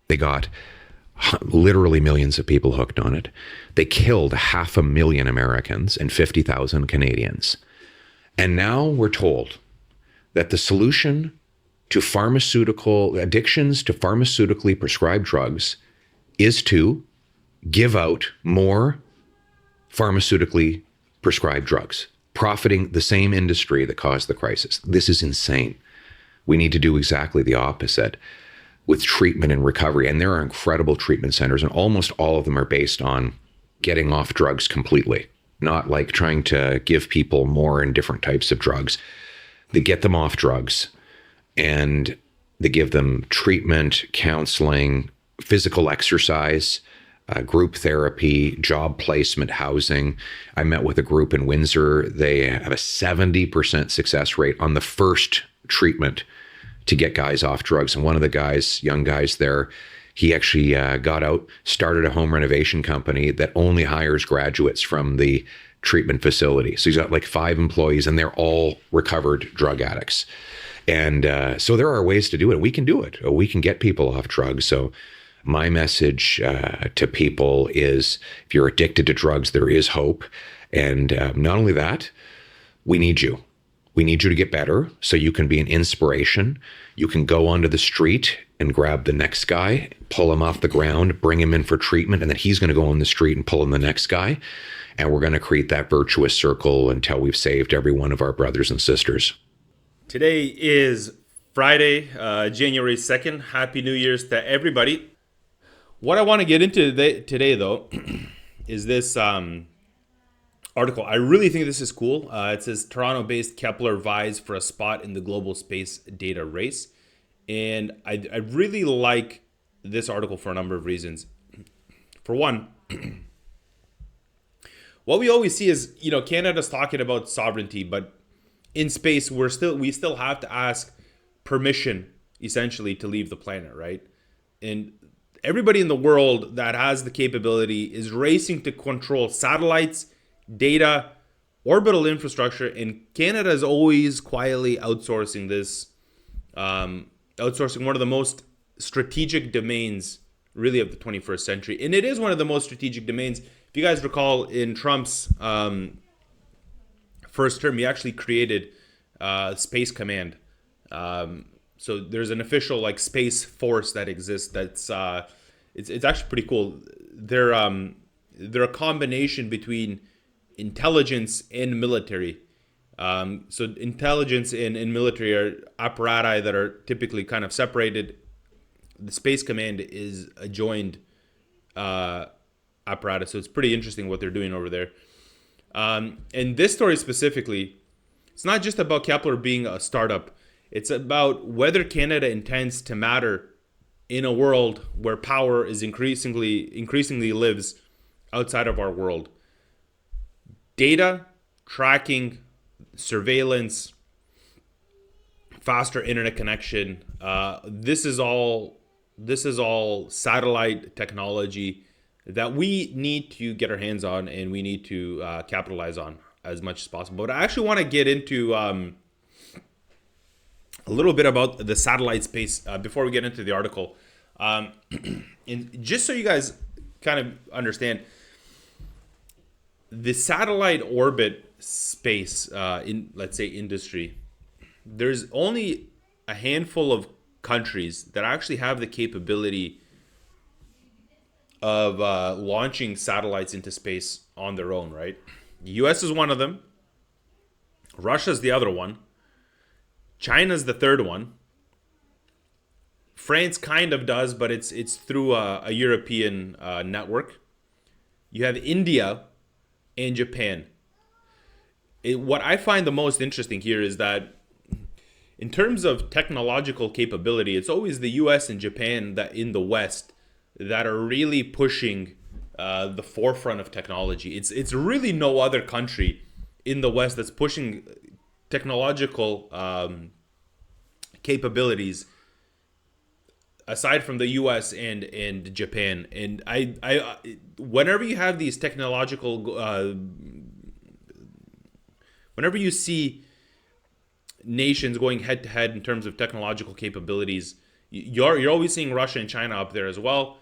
They got literally millions of people hooked on it. They killed 500,000 Americans and 50,000 Canadians. And now we're told that the solution to pharmaceutical addictions to pharmaceutically prescribed drugs is to give out more pharmaceutically prescribed drugs, profiting the same industry that caused the crisis. This is insane. We need to do exactly the opposite with treatment and recovery. And there are incredible treatment centers, and almost all of them are based on getting off drugs completely, not like trying to give people more and different types of drugs. They get them off drugs and they give them treatment, counseling, physical exercise, group therapy, job placement, housing. I met with a group in Windsor. They have a 70% success rate on the first treatment to get guys off drugs. And one of the guys, young guys there, he actually got out, started a home renovation company that only hires graduates from the treatment facility. So he's got like 5 employees and they're all recovered drug addicts. And so there are ways to do it. We can do it. We can get people off drugs. So my message to people is, if you're addicted to drugs, there is hope. And not only that, we need you. We need you to get better so you can be an inspiration. You can go onto the street and grab the next guy, pull him off the ground, bring him in for treatment, and then he's going to go on the street and pull in the next guy. And we're going to create that virtuous circle until we've saved every one of our brothers and sisters. Today is Friday, January 2nd. Happy New Year's to everybody. What I want to get into today, though, is this article. I really think this is cool. It says Toronto-based Kepler vies for a spot in the global space data race. And I really like this article for a number of reasons. For one, what we always see is, Canada's talking about sovereignty, but in space, we still have to ask permission, essentially, to leave the planet, right? And everybody in the world that has the capability is racing to control satellites, data, orbital infrastructure, and Canada is always quietly outsourcing this, outsourcing one of the most strategic domains, really, of the 21st century. And it is one of the most strategic domains. If you guys recall, in Trump's first term, he actually created Space Command. So there's an official space force that exists. That's it's actually pretty cool. They're a combination between intelligence and military. So intelligence and military are apparati that are typically kind of separated. The Space Command is a joined apparatus. So it's pretty interesting what they're doing over there. And this story specifically, it's not just about Kepler being a startup. It's about whether Canada intends to matter in a world where power is increasingly lives outside of our world. Data, tracking, surveillance, faster internet connection. This is all satellite technology that we need to get our hands on, and we need to capitalize on as much as possible. But I actually want to get into a little bit about the satellite space before we get into the article. And just so you guys kind of understand, the satellite orbit space in, let's say, industry, there's only a handful of countries that actually have the capability of launching satellites into space on their own, right? The US is one of them. Russia's the other one. China's the third one. France kind of does, but it's through a European network. You have India and Japan. What I find the most interesting here is that in terms of technological capability, it's always the US and Japan that in the West that are really pushing the forefront of technology. It's really no other country in the West that's pushing technological capabilities aside from the US and Japan. And I whenever you have these technological whenever you see nations going head to head in terms of technological capabilities, You're always seeing Russia and China up there as well,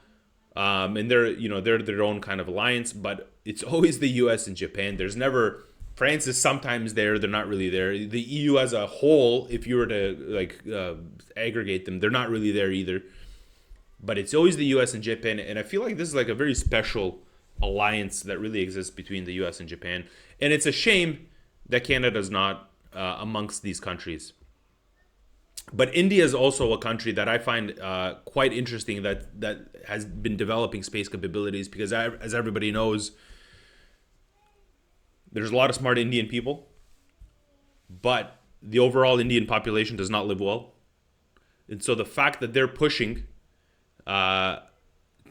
and they're their own kind of alliance, but it's always the U.S. and Japan. There's never France is sometimes there. They're not really there. The EU as a whole, if you were to aggregate them, they're not really there either. But it's always the U.S. and Japan, and I feel like this is like a very special alliance that really exists between the U.S. and Japan. And it's a shame that Canada is not amongst these countries. But India is also a country that I find quite interesting that has been developing space capabilities because, as everybody knows, there's a lot of smart Indian people, but the overall Indian population does not live well. And so the fact that they're pushing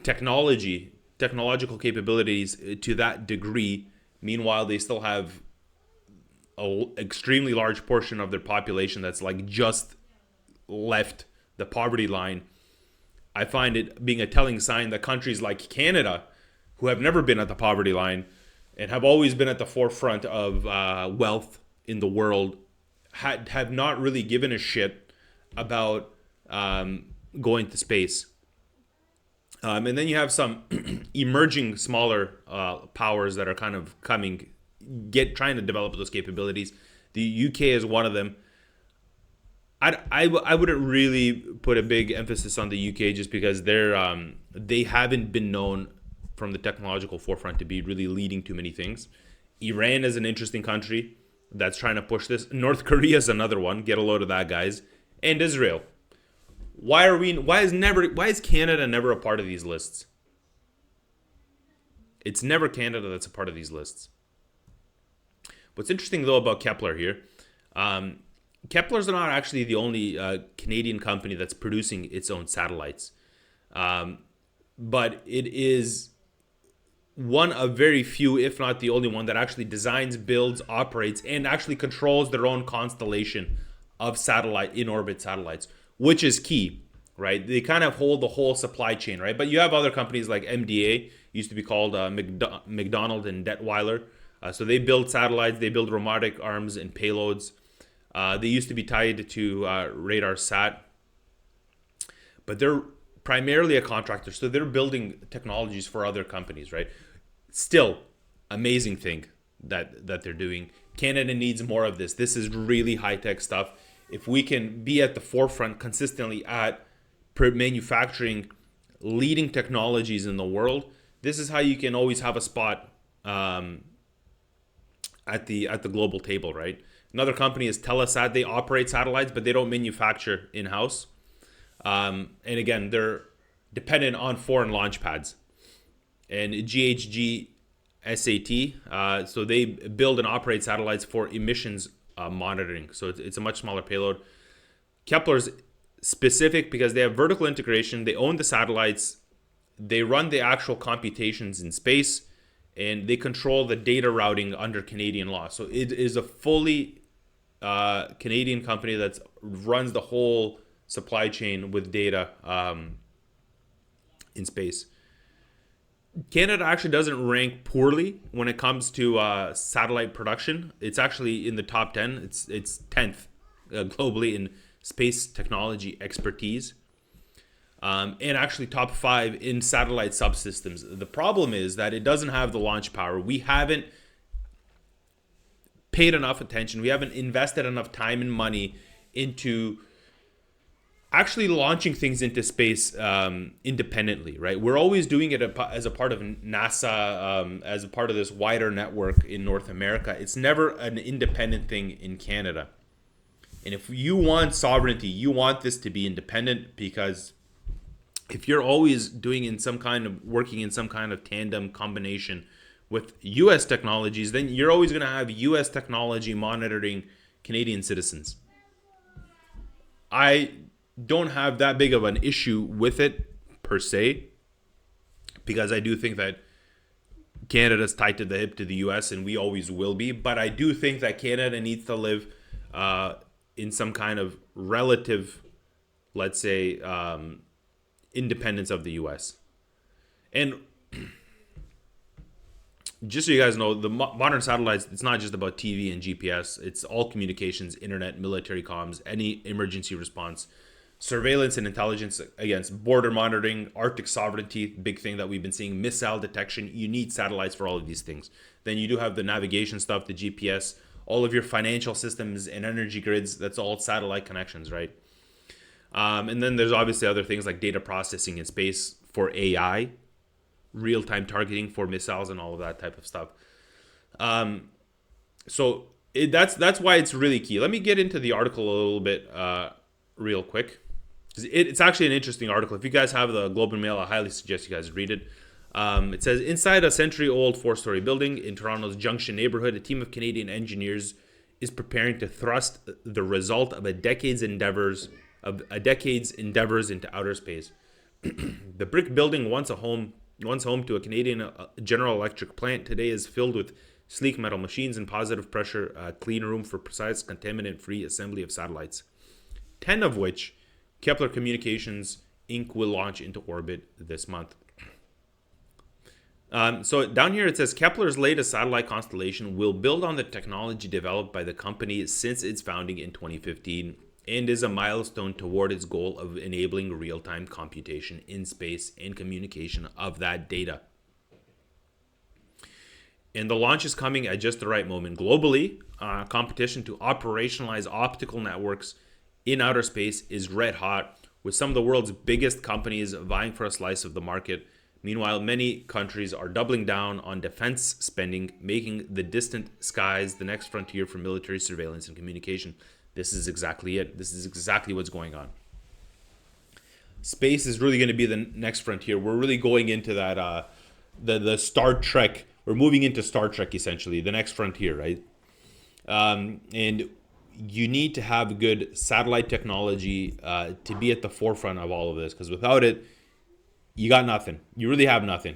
technological capabilities to that degree, meanwhile they still have an extremely large portion of their population that's like just left the poverty line, I find it being a telling sign that countries like Canada, who have never been at the poverty line and have always been at the forefront of wealth in the world, have not really given a shit about going to space. And then you have some emerging smaller powers that are kind of trying to develop those capabilities. The UK is one of them. I wouldn't really put a big emphasis on the UK just because they haven't been known from the technological forefront to be really leading too many things. Iran is an interesting country that's trying to push this. North Korea is another one. Get a load of that, guys. And Israel. Why is Canada never a part of these lists? It's never Canada that's a part of these lists. What's interesting though about Kepler here, Kepler's not actually the only Canadian company that's producing its own satellites, but it is one of very few, if not the only one, that actually designs, builds, operates, and actually controls their own constellation of in-orbit satellites, which is key, right? They kind of hold the whole supply chain, right? But you have other companies like MDA, used to be called McDonald and Detweiler. So they build satellites, they build robotic arms and payloads. They used to be tied to RadarSat, but they're primarily a contractor, so they're building technologies for other companies, right? Still, amazing thing that they're doing. Canada needs more of this. This is really high-tech stuff. If we can be at the forefront consistently at manufacturing leading technologies in the world, this is how you can always have a spot at the global table, right? Another company is Telesat. They operate satellites, but they don't manufacture in-house. And again, they're dependent on foreign launch pads. And GHG SAT, so they build and operate satellites for emissions monitoring. So it's a much smaller payload. Kepler's specific because they have vertical integration. They own the satellites. They run the actual computations in space. And they control the data routing under Canadian law. So it is a fully Canadian company that runs the whole supply chain with data in space. Canada actually doesn't rank poorly when it comes to satellite production. It's actually in the top 10. It's 10th globally in space technology expertise. And actually top 5 in satellite subsystems. The problem is that it doesn't have the launch power. We haven't paid enough attention. We haven't invested enough time and money into actually launching things into space independently, right? We're always doing it as a part of NASA, as a part of this wider network in North America. It's never an independent thing in Canada. And if you want sovereignty, you want this to be independent, because if you're always working in some kind of tandem combination with U.S. technologies, then you're always going to have U.S. technology monitoring Canadian citizens. I don't have that big of an issue with it per se, because I do think that Canada's tied to the hip to the U.S. and we always will be. But I do think that Canada needs to live in some kind of relative, let's say, independence of the U.S. And just so you guys know, the modern satellites, it's not just about TV and GPS. It's all communications, internet, military comms, any emergency response. surveillance and intelligence against border monitoring, Arctic sovereignty, big thing that we've been seeing, missile detection. You need satellites for all of these things. Then you do have the navigation stuff, the GPS, all of your financial systems and energy grids. That's all satellite connections, right? And then there's obviously other things like data processing in space for AI, real-time targeting for missiles and all of that type of stuff. That's why it's really key. Let me get into the article a little bit real quick. It's actually an interesting article. If you guys have the Globe and Mail, I highly suggest you guys read it. It says, inside a century-old four-story building in Toronto's Junction neighborhood, a team of Canadian engineers is preparing to thrust the result of a decade's endeavors into outer space. The brick building, once home to a Canadian General Electric plant, today is filled with sleek metal machines and positive pressure clean room for precise contaminant-free assembly of satellites, 10 of which Kepler Communications Inc. will launch into orbit this month. So down here it says Kepler's latest satellite constellation will build on the technology developed by the company since its founding in 2015 and is a milestone toward its goal of enabling real-time computation in space and communication of that data. And the launch is coming at just the right moment. Globally, competition to operationalize optical networks in outer space is red hot, with some of the world's biggest companies vying for a slice of the market. Meanwhile, many countries are doubling down on defense spending, making the distant skies the next frontier for military surveillance and communication. This is exactly it. This is exactly what's going on. Space is really going to be the next frontier. We're really going into that, the Star Trek. We're moving into Star Trek, essentially, the next frontier, right? And you need to have good satellite technology to be at the forefront of all of this, because without it, you got nothing. You really have nothing.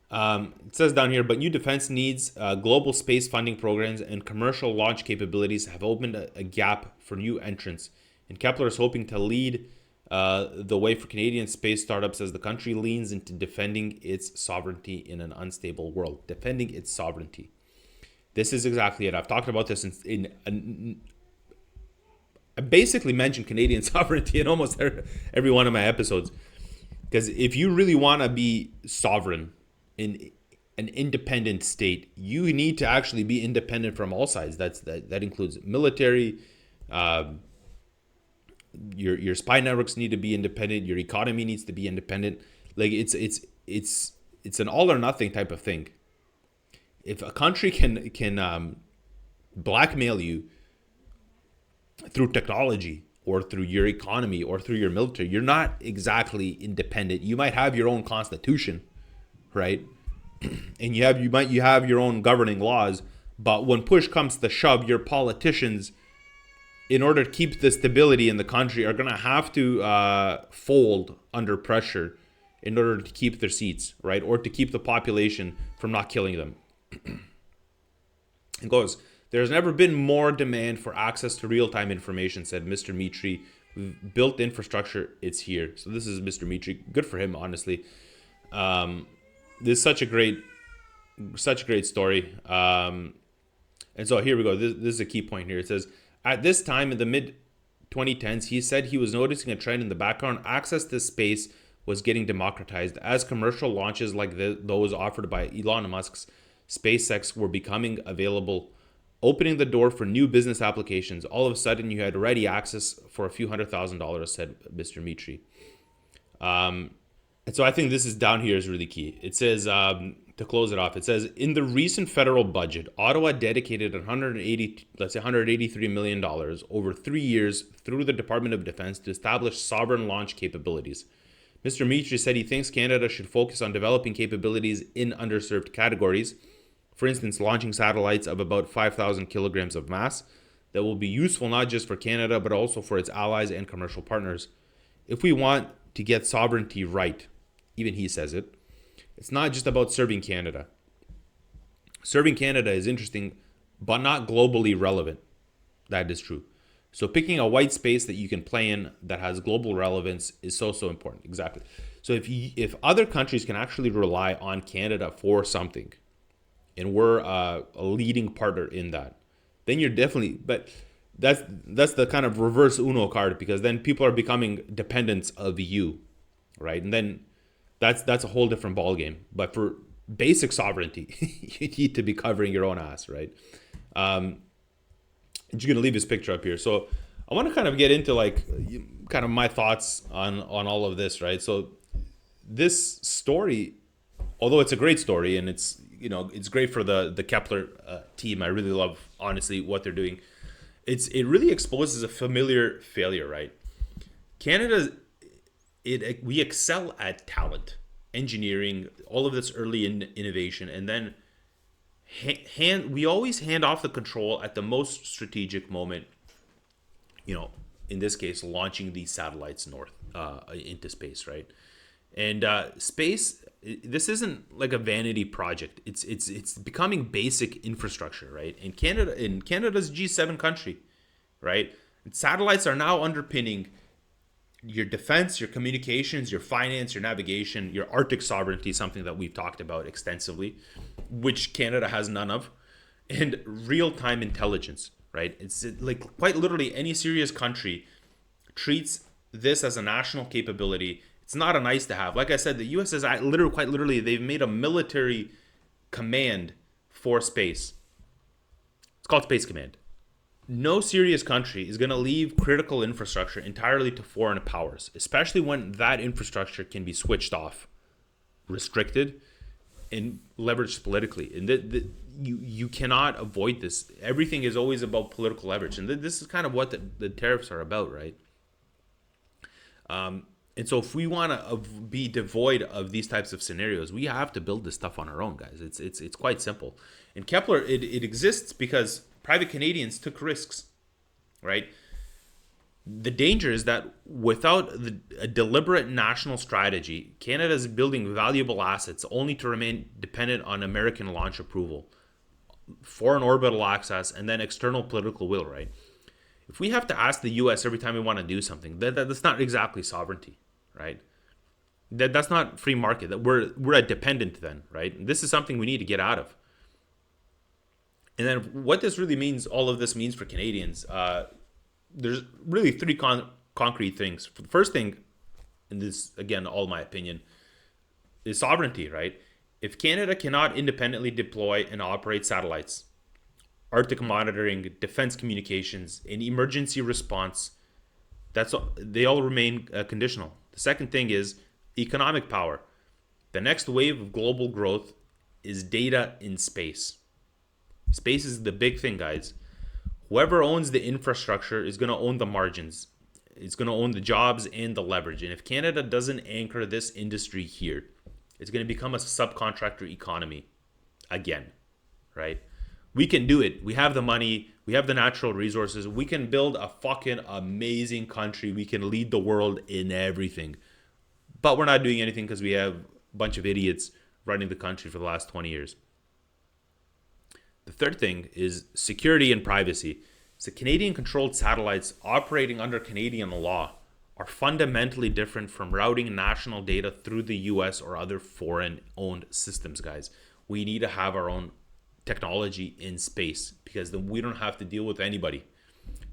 It says down here, but new defense needs, global space funding programs, and commercial launch capabilities have opened a gap for new entrants. And Kepler is hoping to lead the way for Canadian space startups as the country leans into defending its sovereignty in an unstable world. Defending its sovereignty. This is exactly it. I've talked about this I basically mentioned Canadian sovereignty in almost every one of my episodes. Because if you really want to be sovereign in an independent state, you need to actually be independent from all sides. That includes military. Your spy networks need to be independent. Your economy needs to be independent. Like it's an all or nothing type of thing. If a country can blackmail you through technology or through your economy or through your military, you're not exactly independent. You might have your own constitution, right? And you have your own governing laws, but when push comes to shove, your politicians, in order to keep the stability in the country, are going to have to fold under pressure in order to keep their seats, right? Or to keep the population from not killing them. It goes, there's never been more demand for access to real-time information, said Mr. Mitri. We've built infrastructure, it's here. So this is Mr. Mitri. Good for him, honestly. This is such a great story. And so here we go. This is a key point here. It says, at this time in the mid-2010s, he said he was noticing a trend in the background. Access to space was getting democratized as commercial launches like those offered by Elon Musk's SpaceX were becoming available, opening the door for new business applications. All of a sudden, you had ready access for a few $100,000, said Mr. Mitri. And so I think this is down here is really key. It says, to close it off, it says, in the recent federal budget, Ottawa dedicated $183 million over 3 years through the Department of Defense to establish sovereign launch capabilities. Mr. Mitri said he thinks Canada should focus on developing capabilities in underserved categories. For instance, launching satellites of about 5,000 kilograms of mass that will be useful not just for Canada, but also for its allies and commercial partners. If we want to get sovereignty right, even he says it, it's not just about serving Canada. Serving Canada is interesting, but not globally relevant. That is true. So picking a white space that you can play in that has global relevance is so important. Exactly. So if other countries can actually rely on Canada for something, and we're a leading partner in that, then you're definitely, but that's the kind of reverse Uno card, because then people are becoming dependents of you, right? And then that's a whole different ballgame. But for basic sovereignty, you need to be covering your own ass, right? I'm just gonna leave this picture up here. So I want to kind of get into like kind of my thoughts on all of this, right? So this story, although it's a great story and it's it's great for the Kepler team. I really love honestly what they're doing. It really exposes a familiar failure, right? Canada, we excel at talent, engineering, all of this early innovation, and then we always hand off the control at the most strategic moment. In this case, launching these satellites north into space, right? And space, this isn't like a vanity project. It's becoming basic infrastructure, right? In Canada's G7 country, right? And satellites are now underpinning your defense, your communications, your finance, your navigation, your Arctic sovereignty, something that we've talked about extensively, which Canada has none of, and real-time intelligence, right? It's like quite literally any serious country treats this as a national capability. It's not a nice to have. Like I said, the U.S. is quite literally, they've made a military command for space. It's called Space Command. No serious country is going to leave critical infrastructure entirely to foreign powers, especially when that infrastructure can be switched off, restricted, and leveraged politically. And you cannot avoid this. Everything is always about political leverage. And this is kind of what the tariffs are about, right? And so if we want to be devoid of these types of scenarios, we have to build this stuff on our own, guys. It's quite simple. And Kepler, it exists because private Canadians took risks, right? The danger is that without a deliberate national strategy, Canada is building valuable assets only to remain dependent on American launch approval, foreign orbital access, and then external political will, right? If we have to ask the U.S. every time we want to do something, that's not exactly sovereignty, right? That's not free market. That we're a dependent then, right? And this is something we need to get out of. And then what this really means, all of this means for Canadians, there's really three concrete things. The first thing, and this, again, all my opinion, is sovereignty, right? If Canada cannot independently deploy and operate satellites, Arctic monitoring, defense communications, and emergency response, they all remain conditional. The second thing is economic power. The next wave of global growth is data in space. Space is the big thing, guys. Whoever owns the infrastructure is going to own the margins. It's going to own the jobs and the leverage. And if Canada doesn't anchor this industry here, it's going to become a subcontractor economy again, right? We can do it. We have the money. We have the natural resources. We can build a fucking amazing country. We can lead the world in everything. But we're not doing anything because we have a bunch of idiots running the country for the last 20 years. The third thing is security and privacy. So Canadian-controlled satellites operating under Canadian law are fundamentally different from routing national data through the US or other foreign-owned systems, guys. We need to have our own technology in space because then we don't have to deal with anybody.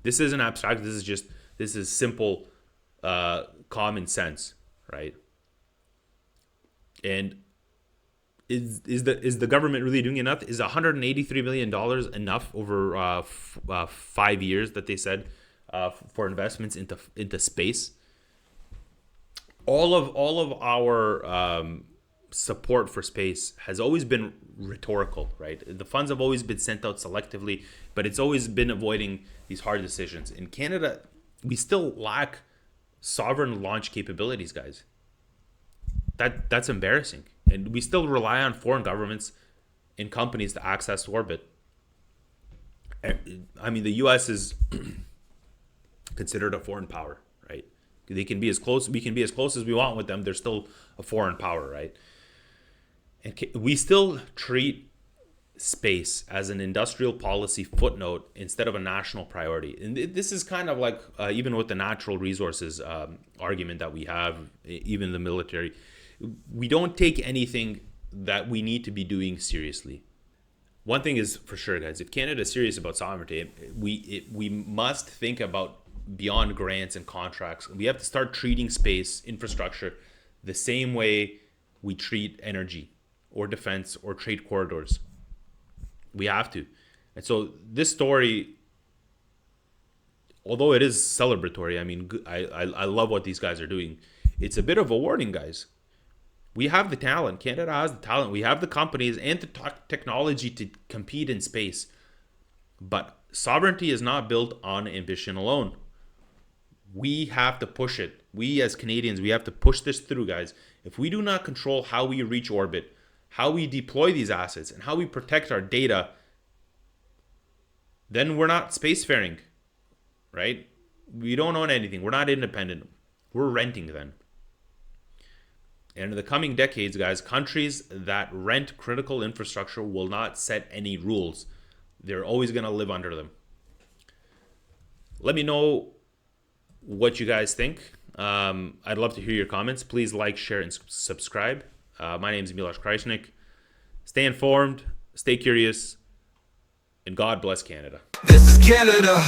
This isn't abstract. This is simple, common sense, right? And is the government really doing enough? Is $183 million enough over 5 years that they said for investments into space? All of our support for space has always been rhetorical, right? The funds have always been sent out selectively, but it's always been avoiding these hard decisions. In Canada, we still lack sovereign launch capabilities, guys. That's embarrassing. And we still rely on foreign governments and companies to access orbit. I mean, the U.S. is considered a foreign power, right? We can be as close as we want with them. They're still a foreign power, right? And we still treat space as an industrial policy footnote instead of a national priority. And this is kind of like even with the natural resources argument that we have, even the military, we don't take anything that we need to be doing seriously. one thing is for sure, guys. If Canada is serious about sovereignty, we must think about beyond grants and contracts. We have to start treating space infrastructure the same way we treat energy or defense or trade corridors. We have to. And so this story, although it is celebratory, I mean, I love what these guys are doing. It's a bit of a warning, guys. We have the talent. Canada has the talent. We have the companies and the technology to compete in space. But sovereignty is not built on ambition alone. We have to push it. We as Canadians, we have to push this through, guys. If we do not control how we reach orbit, how we deploy these assets, and how we protect our data, then we're not spacefaring, right? We don't own anything. We're not independent. We're renting then. And in the coming decades, guys, countries that rent critical infrastructure will not set any rules. They're always going to live under them. Let me know what you guys think. I'd love to hear your comments. Please like, share, and subscribe. My name is Miloš Krajčnik. Stay informed, stay curious, and God bless Canada. This is Canada.